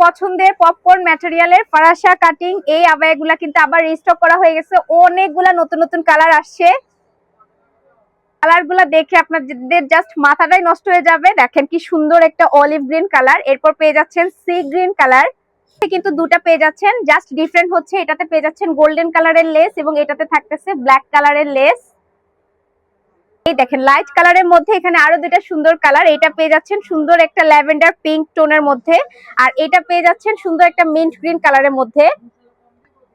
পছন্দের popcorn ম্যাটেরিয়ালের ফারাশা cutting এই আবায়াগুলা কিন্তু আবার রিস্টক করা হয়ে গেছে। অনেকগুলা নতুন নতুন কালার আসছে। কালার গুলা দেখে আপনাদের জাস্ট মাথাটাই নষ্ট হয়ে যাবে। দেখেন কি সুন্দর একটা অলিভ গ্রিন কালার, এরপর পেয়ে যাচ্ছেন সি গ্রিন কালার, কিন্তু দুটা পেয়ে যাচ্ছেন, জাস্ট ডিফারেন্ট হচ্ছে এটাতে পেয়ে যাচ্ছেন গোল্ডেন কালারের লেস এবং এটাতে থাকতেছে ব্ল্যাক কালারের লেস। এই দেখেন লাইট কালারের মধ্যে এখানে আরো দুইটা সুন্দর কালার, এটা পেয়ে যাচ্ছেন সুন্দর একটা ল্যাভেন্ডার পিঙ্ক টোনের মধ্যে, আর এটা পেয়ে যাচ্ছেন সুন্দর একটা মিন্ট গ্রিন কালারের মধ্যে।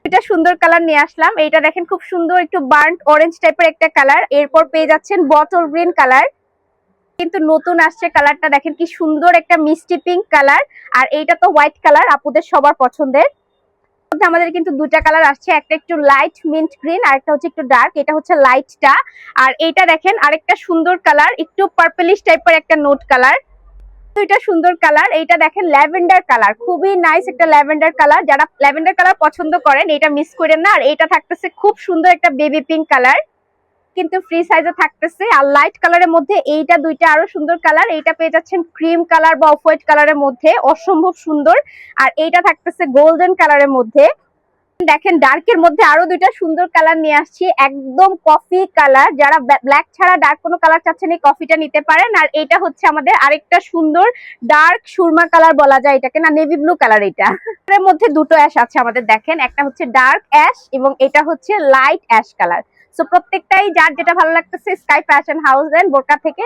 এটা সুন্দর কালার নিয়ে আসলাম। এইটা দেখেন খুব সুন্দর একটু বার্ন্ট অরেঞ্জ টাইপের একটা কালার। এরপর পেয়ে যাচ্ছেন বটল গ্রিন কালার, কিন্তু নতুন আসছে কালারটা, দেখেন কি সুন্দর একটা মিষ্টি পিঙ্ক কালার। আর এইটা তো হোয়াইট কালার, আপুদের সবার পছন্দের। আমাদের কিন্তু দুটা কালার আসছে, একটা একটু লাইট মিন্ট গ্রিন আর একটা হচ্ছে একটু ডার্ক, এটা হচ্ছে লাইটটা। আর এইটা দেখেন আরেকটা সুন্দর কালার, একটু পার্পলিশ টাইপের একটা নোট কালার। দুইটা সুন্দর কালার। এইটা দেখেন ল্যাভেন্ডার কালার, খুবই নাইস একটা ল্যাভেন্ডার কালার। যারা ল্যাভেন্ডার কালার পছন্দ করেন এটা মিস করেন না। আর এইটা থাকতেছে খুব সুন্দর একটা বেবি পিঙ্ক কালার, কিন্তু ফ্রি সাইজে থাকতেছে। আর লাইট কালারের মধ্যে এইটা দুইটা আরো সুন্দর কালার, এইটা পেয়ে যাচ্ছেন ক্রিম কালার বা অফ হোয়াইট কালারের মধ্যে, অসম্ভব সুন্দর। আর এইটা থাকতেছে গোল্ডেন কালারের মধ্যে। দেখেন ডার্কের মধ্যে আরো দুইটা সুন্দর কালার নিয়ে আসছি, একদম কফি কালার। যারা ব্ল্যাক ছাড়া ডার্ক কোনো কালার চাচ্ছেন এই কফিটা নিতে পারেন। আর এটা হচ্ছে আমাদের আরেকটা সুন্দর ডার্ক সুরমা কালার বলা যায় এটাকে, না নেভি ব্লু কালার। এটা এর মধ্যে দুটো অ্যাশ আছে আমাদের, দেখেন একটা হচ্ছে ডার্ক অ্যাশ এবং এটা হচ্ছে লাইট অ্যাশ কালার। সো প্রত্যেকটাই যার যেটা ভালো লাগতেছে স্কাই ফ্যাশন হাউস এন্ড বোরকা থেকে